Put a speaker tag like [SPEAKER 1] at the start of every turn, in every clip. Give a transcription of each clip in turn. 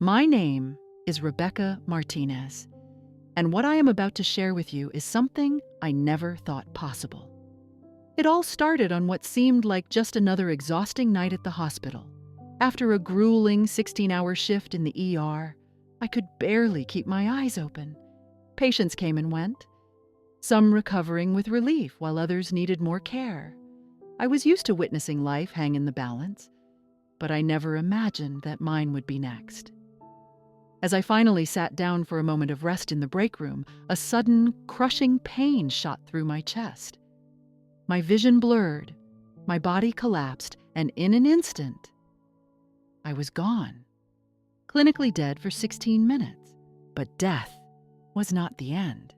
[SPEAKER 1] My name is Rebecca Martinez, and what I am about to share with you is something I never thought possible. It all started on what seemed like just another exhausting night at the hospital. After a grueling 16-hour shift in the ER, I could barely keep my eyes open. Patients came and went, some recovering with relief while others needed more care. I was used to witnessing life hang in the balance, but I never imagined that mine would be next. As I finally sat down for a moment of rest in the break room, a sudden, crushing pain shot through my chest. My vision blurred, my body collapsed, and in an instant, I was gone. Clinically dead for 16 minutes, but death was not the end.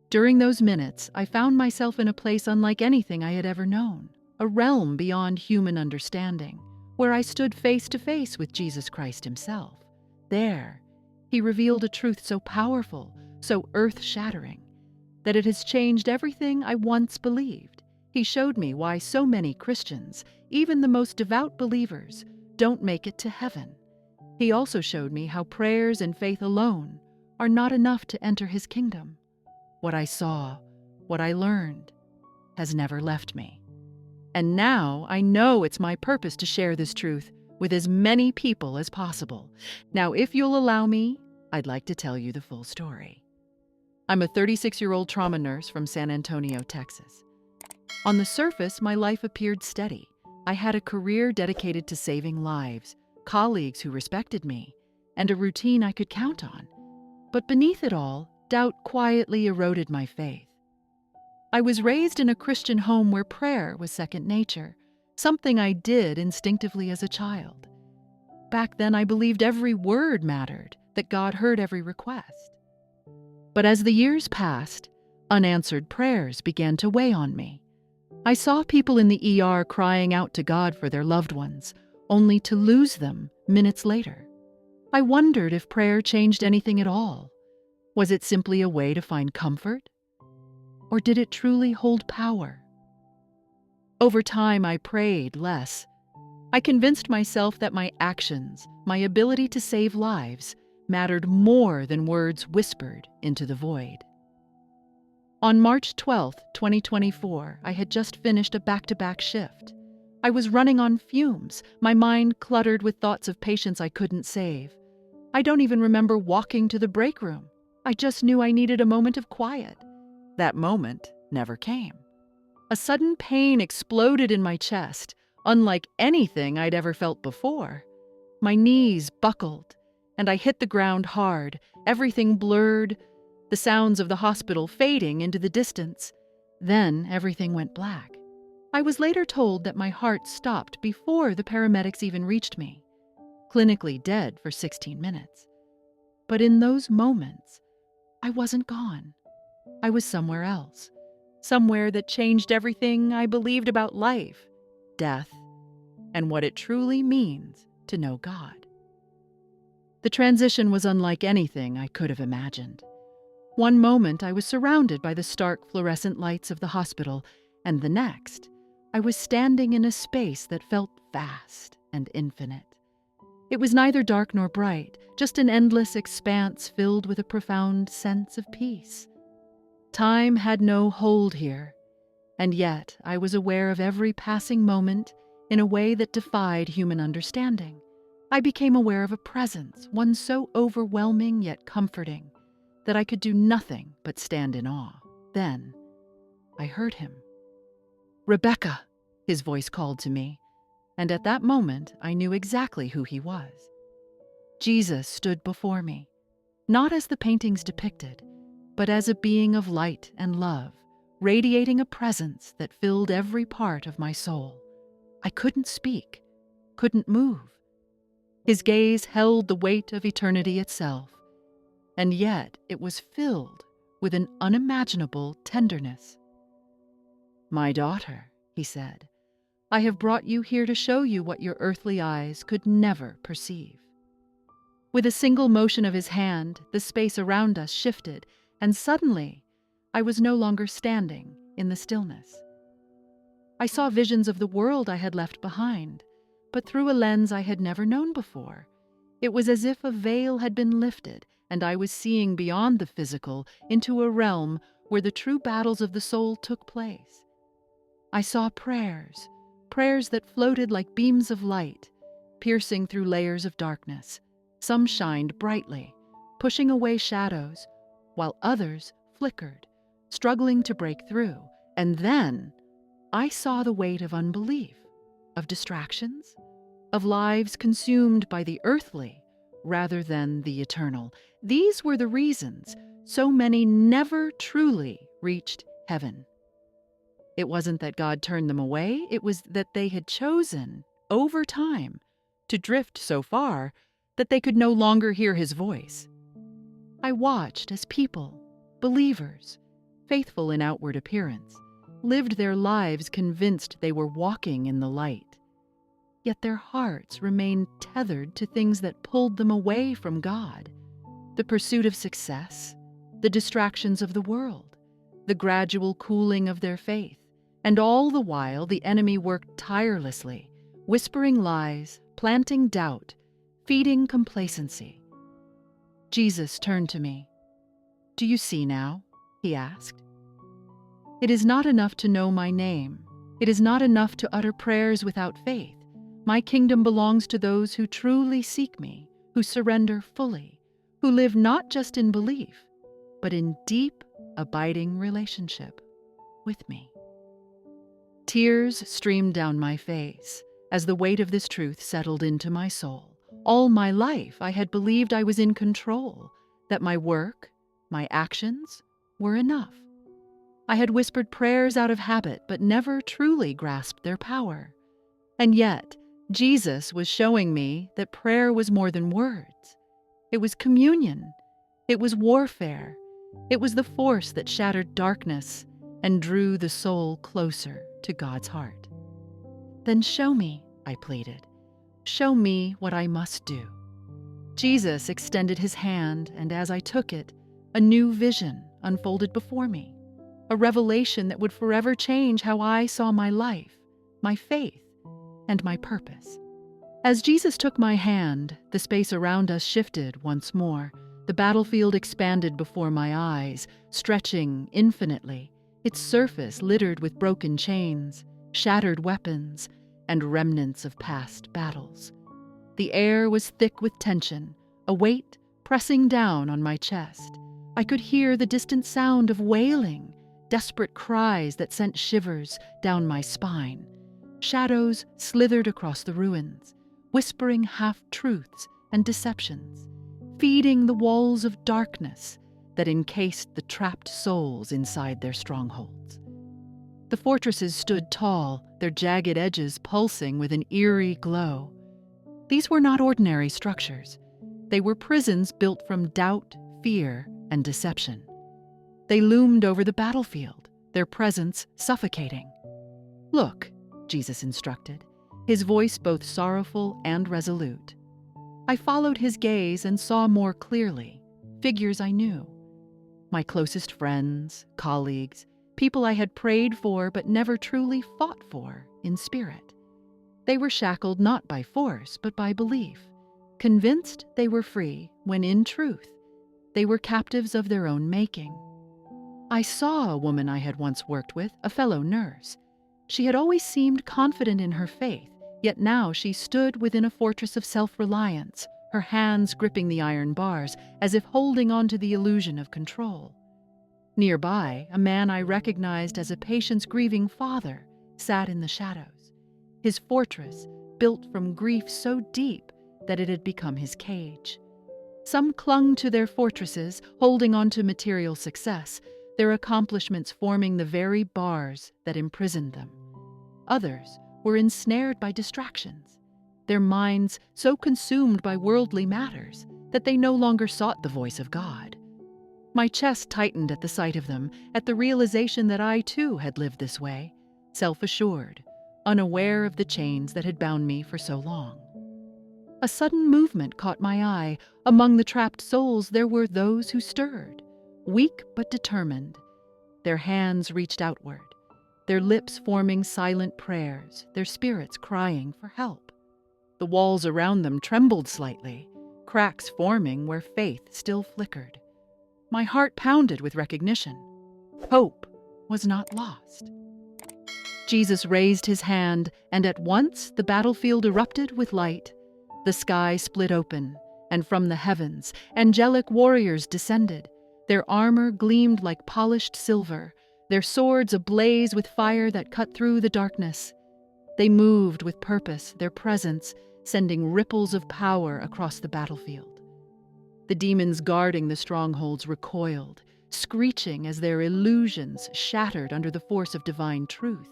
[SPEAKER 1] During those minutes, I found myself in a place unlike anything I had ever known, a realm beyond human understanding, where I stood face to face with Jesus Christ himself. There, he revealed a truth so powerful, so earth-shattering, that it has changed everything I once believed. He showed me why so many Christians, even the most devout believers, don't make it to heaven. He also showed me how prayers and faith alone are not enough to enter his kingdom. What I saw, what I learned, has never left me. And now I know it's my purpose to share this truth with as many people as possible. Now, if you'll allow me, I'd like to tell you the full story. I'm a 36-year-old trauma nurse from San Antonio, Texas. On the surface, my life appeared steady. I had a career dedicated to saving lives, colleagues who respected me, and a routine I could count on. But beneath it all, doubt quietly eroded my faith. I was raised in a Christian home where prayer was second nature, something I did instinctively as a child. Back then, I believed every word mattered, that God heard every request. But as the years passed, unanswered prayers began to weigh on me. I saw people in the ER crying out to God for their loved ones, only to lose them minutes later. I wondered if prayer changed anything at all. Was it simply a way to find comfort? Or did it truly hold power? Over time, I prayed less. I convinced myself that my actions, my ability to save lives, mattered more than words whispered into the void. On March 12, 2024, I had just finished a back-to-back shift. I was running on fumes, my mind cluttered with thoughts of patients I couldn't save. I don't even remember walking to the break room. I just knew I needed a moment of quiet. That moment never came. A sudden pain exploded in my chest, unlike anything I'd ever felt before. My knees buckled, and I hit the ground hard, everything blurred, the sounds of the hospital fading into the distance. Then everything went black. I was later told that my heart stopped before the paramedics even reached me. Clinically dead for 16 minutes. But in those moments, I wasn't gone. I was somewhere else. Somewhere that changed everything I believed about life, death, and what it truly means to know God. The transition was unlike anything I could have imagined. One moment I was surrounded by the stark fluorescent lights of the hospital, and the next, I was standing in a space that felt vast and infinite. It was neither dark nor bright, just an endless expanse filled with a profound sense of peace. Time had no hold here, and yet I was aware of every passing moment in a way that defied human understanding. I became aware of a presence, one so overwhelming yet comforting, that I could do nothing but stand in awe. Then, I heard him. "Rebecca," his voice called to me, and at that moment I knew exactly who he was. Jesus stood before me, not as the paintings depicted, but as a being of light and love, radiating a presence that filled every part of my soul. I couldn't speak, couldn't move. His gaze held the weight of eternity itself, and yet it was filled with an unimaginable tenderness. "My daughter," he said, "I have brought you here to show you what your earthly eyes could never perceive." With a single motion of his hand, the space around us shifted, and suddenly, I was no longer standing in the stillness. I saw visions of the world I had left behind, but through a lens I had never known before. It was as if a veil had been lifted, and I was seeing beyond the physical into a realm where the true battles of the soul took place. I saw prayers, prayers that floated like beams of light, piercing through layers of darkness. Some shined brightly, pushing away shadows, while others flickered, struggling to break through. And then I saw the weight of unbelief, of distractions, of lives consumed by the earthly rather than the eternal. These were the reasons so many never truly reached heaven. It wasn't that God turned them away, it was that they had chosen, over time, to drift so far that they could no longer hear his voice. I watched as people, believers, faithful in outward appearance, lived their lives convinced they were walking in the light. Yet their hearts remained tethered to things that pulled them away from God: the pursuit of success, the distractions of the world, the gradual cooling of their faith. And all the while the enemy worked tirelessly, whispering lies, planting doubt, feeding complacency. Jesus turned to me. "Do you see now?" he asked. "It is not enough to know my name. It is not enough to utter prayers without faith. My kingdom belongs to those who truly seek me, who surrender fully, who live not just in belief, but in deep, abiding relationship with me." Tears streamed down my face as the weight of this truth settled into my soul. All my life I had believed I was in control, that my work, my actions, were enough. I had whispered prayers out of habit, but never truly grasped their power. And yet, Jesus was showing me that prayer was more than words. It was communion. It was warfare. It was the force that shattered darkness and drew the soul closer to God's heart. "Then show me," I pleaded. "Show me what I must do." Jesus extended his hand, and as I took it, a new vision unfolded before me, a revelation that would forever change how I saw my life, my faith, and my purpose. As Jesus took my hand, the space around us shifted once more. The battlefield expanded before my eyes, stretching infinitely, its surface littered with broken chains, shattered weapons, and remnants of past battles. The air was thick with tension, a weight pressing down on my chest. I could hear the distant sound of wailing, desperate cries that sent shivers down my spine. Shadows slithered across the ruins, whispering half-truths and deceptions, feeding the walls of darkness that encased the trapped souls inside their strongholds. The fortresses stood tall, their jagged edges pulsing with an eerie glow. These were not ordinary structures. They were prisons built from doubt, fear, and deception. They loomed over the battlefield, their presence suffocating. "Look," Jesus instructed, his voice both sorrowful and resolute. I followed his gaze and saw more clearly figures I knew. My closest friends, colleagues, people I had prayed for but never truly fought for in spirit. They were shackled not by force but by belief, convinced they were free when in truth they were captives of their own making. I saw a woman I had once worked with, a fellow nurse. She had always seemed confident in her faith, yet now she stood within a fortress of self-reliance, her hands gripping the iron bars as if holding on to the illusion of control. Nearby, a man I recognized as a patient's grieving father sat in the shadows, his fortress built from grief so deep that it had become his cage. Some clung to their fortresses, holding on to material success, their accomplishments forming the very bars that imprisoned them. Others were ensnared by distractions, their minds so consumed by worldly matters that they no longer sought the voice of God. My chest tightened at the sight of them, at the realization that I too had lived this way, self-assured, unaware of the chains that had bound me for so long. A sudden movement caught my eye. Among the trapped souls there were those who stirred, weak but determined. Their hands reached outward, their lips forming silent prayers, their spirits crying for help. The walls around them trembled slightly, cracks forming where faith still flickered. My heart pounded with recognition. Hope was not lost. Jesus raised his hand, and at once the battlefield erupted with light. The sky split open, and from the heavens, angelic warriors descended. Their armor gleamed like polished silver, their swords ablaze with fire that cut through the darkness. They moved with purpose, their presence sending ripples of power across the battlefield. The demons guarding the strongholds recoiled, screeching as their illusions shattered under the force of divine truth.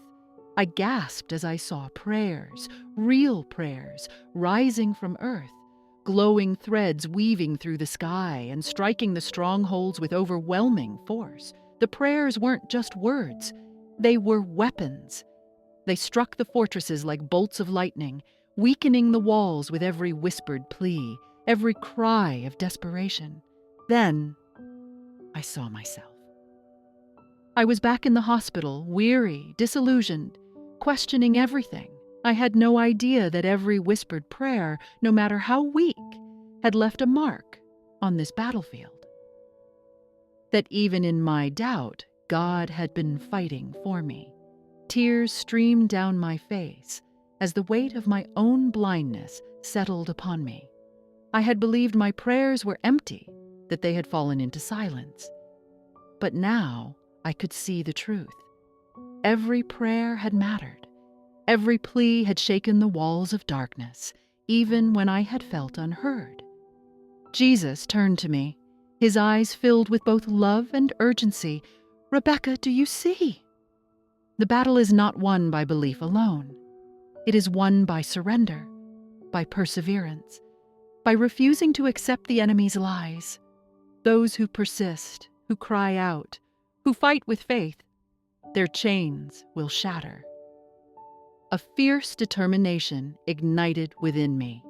[SPEAKER 1] I gasped as I saw prayers, real prayers, rising from earth, glowing threads weaving through the sky and striking the strongholds with overwhelming force. The prayers weren't just words, they were weapons. They struck the fortresses like bolts of lightning, weakening the walls with every whispered plea, every cry of desperation. Then I saw myself. I was back in the hospital, weary, disillusioned, questioning everything. I had no idea that every whispered prayer, no matter how weak, had left a mark on this battlefield. That even in my doubt, God had been fighting for me. Tears streamed down my face as the weight of my own blindness settled upon me. I had believed my prayers were empty, that they had fallen into silence. But now I could see the truth. Every prayer had mattered. Every plea had shaken the walls of darkness, even when I had felt unheard. Jesus turned to me, his eyes filled with both love and urgency. "Rebecca, do you see? The battle is not won by belief alone. It is won by surrender, by perseverance, by refusing to accept the enemy's lies. Those who persist, who cry out, who fight with faith, their chains will shatter." A fierce determination ignited within me.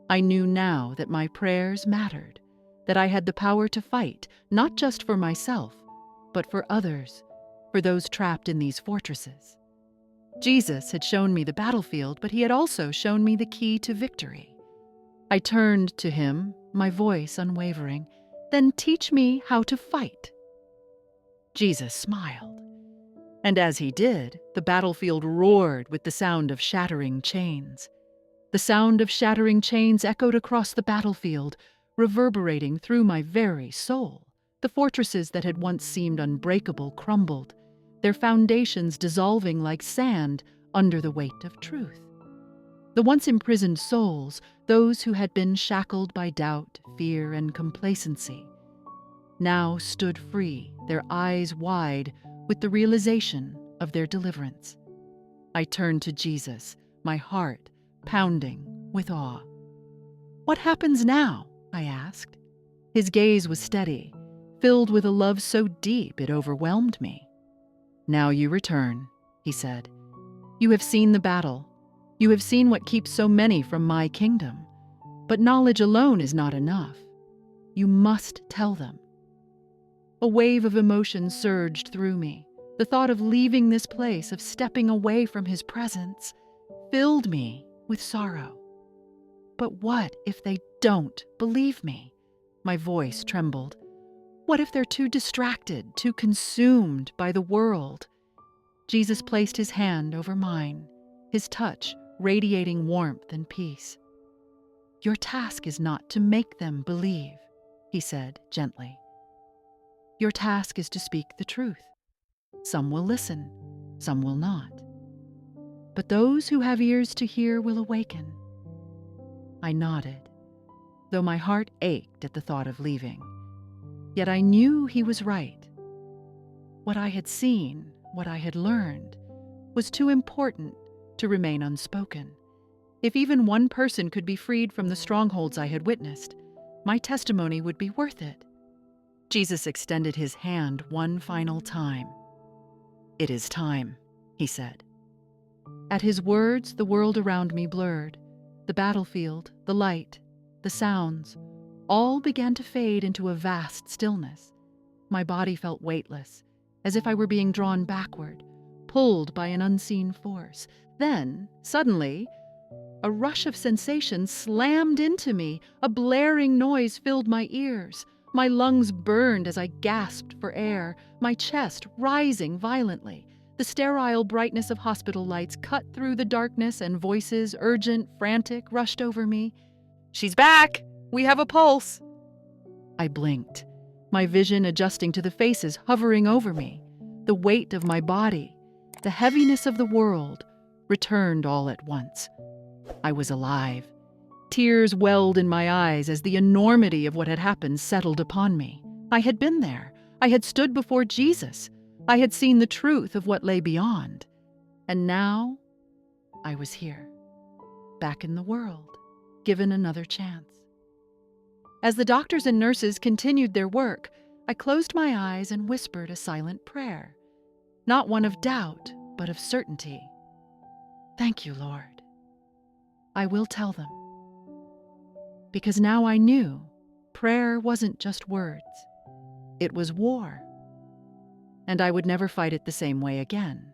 [SPEAKER 1] I knew now that my prayers mattered, that I had the power to fight, not just for myself, but for others, for those trapped in these fortresses. Jesus had shown me the battlefield, but he had also shown me the key to victory. I turned to him, my voice unwavering. "Then teach me how to fight." Jesus smiled. And as he did, the battlefield roared with the sound of shattering chains. The sound of shattering chains echoed across the battlefield, reverberating through my very soul. The fortresses that had once seemed unbreakable crumbled, their foundations dissolving like sand under the weight of truth. The once imprisoned souls, those who had been shackled by doubt, fear, and complacency, now stood free, their eyes wide with the realization of their deliverance. I turned to Jesus, my heart pounding with awe. "What happens now?" I asked. His gaze was steady, filled with a love so deep it overwhelmed me. "Now you return," he said. "You have seen the battle. You have seen what keeps so many from my kingdom. But knowledge alone is not enough. You must tell them." A wave of emotion surged through me. The thought of leaving this place, of stepping away from his presence, filled me with sorrow. But what if they don't believe me? My voice trembled. What if they're too distracted, too consumed by the world? Jesus placed his hand over mine, his touch radiating warmth and peace. "Your task is not to make them believe," he said gently. "Your task is to speak the truth. Some will listen, some will not. But those who have ears to hear will awaken." I nodded, though my heart ached at the thought of leaving. Yet I knew he was right. What I had seen, what I had learned, was too important to remain unspoken. If even one person could be freed from the strongholds I had witnessed, my testimony would be worth it. Jesus extended his hand one final time. "It is time," he said. At his words, the world around me blurred. The battlefield, the light, the sounds, all began to fade into a vast stillness. My body felt weightless, as if I were being drawn backward, pulled by an unseen force. Then, suddenly, A rush of sensation slammed into me. A blaring noise filled my ears. My lungs burned as I gasped for air, my chest rising violently. The sterile brightness of hospital lights cut through the darkness, and voices, urgent, frantic, rushed over me. "She's back! We have a pulse!" I blinked, my vision adjusting to the faces hovering over me. The weight of my body, the heaviness of the world, returned all at once. I was alive. Tears welled in my eyes as the enormity of what had happened settled upon me. I had been there. I had stood before Jesus. I had seen the truth of what lay beyond. And now I was here, back in the world, given another chance. As the doctors and nurses continued their work, I closed my eyes and whispered a silent prayer, not one of doubt, but of certainty. "Thank you, Lord. I will tell them." Because now I knew prayer wasn't just words. It was war. And I would never fight it the same way again.